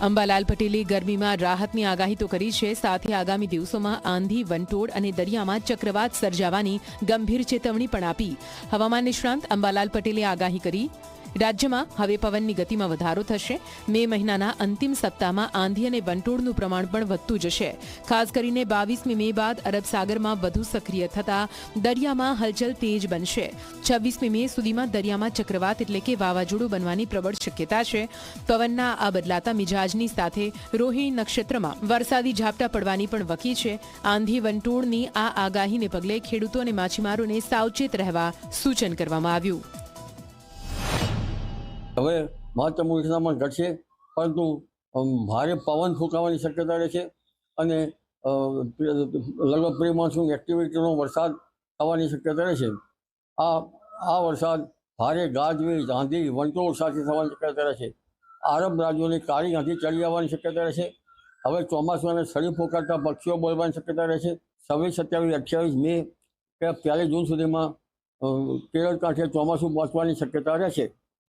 અંબાલાલ પટેલે ગરમીમાં રાહતની આગાહી તો કરી છે, સાથે આગામી દિવસોમાં આંધી, વંટોળ અને દરિયામાં ચક્રવાત સર્જાવાની ગંભીર ચેતવણી પણ આપી. હવામાન નિષ્ણાંત અંબાલાલ પટેલે આગાહી કરી, રાજ્યમાં હવે પવનની ગતિમાં વધારો થશે. મે મહિનાના અંતિમ સપ્તાહમાં આંધી અને વંટોળનું પ્રમાણ પણ વધતું જશે. ખાસ કરીને 22મી મે બાદ અરબ સાગરમાં વધુ સક્રિય થતા દરિયામાં હલચલ તેજ બનશે. 26મી મે સુધીમાં દરિયામાં ચક્રવાત એટલે કે વાવાઝોડું બનવાની પ્રબળ શક્યતા છે. પવનના આ બદલાતા મિજાજની સાથે રોહિણી નક્ષત્રમાં વરસાદી ઝાપટા પડવાની પણ વકી છે. આંધી વંટોળની આ આગાહીને પગલે ખેડૂતો અને માછીમારોને સાવચેત રહેવા સૂચન કરવામાં આવ્યું. હવે મહત્તમ ઉષ્ણતામાન ઘટશે, પરંતુ ભારે પવન ફૂંકાવાની શક્યતા રહે છે અને લગભગ પ્રી મોન્સૂન એક્ટિવિટીનો વરસાદ થવાની શક્યતા રહે છે. આ વરસાદ ભારે ગાજવીજ, આંધી, વંટોળ સાથે થવાની શક્યતા રહે છે. આરબ રાજ્યોની કાળી આંધી ચડી આવવાની શક્યતા રહે છે. હવે ચોમાસાને સળી પોકારતા પક્ષીઓ બોલવાની શક્યતા રહે છે. 26, 27, 28 મે કે 1 જૂન સુધીમાં કેરળ કાંઠે ચોમાસું પહોંચવાની શક્યતા રહે છે.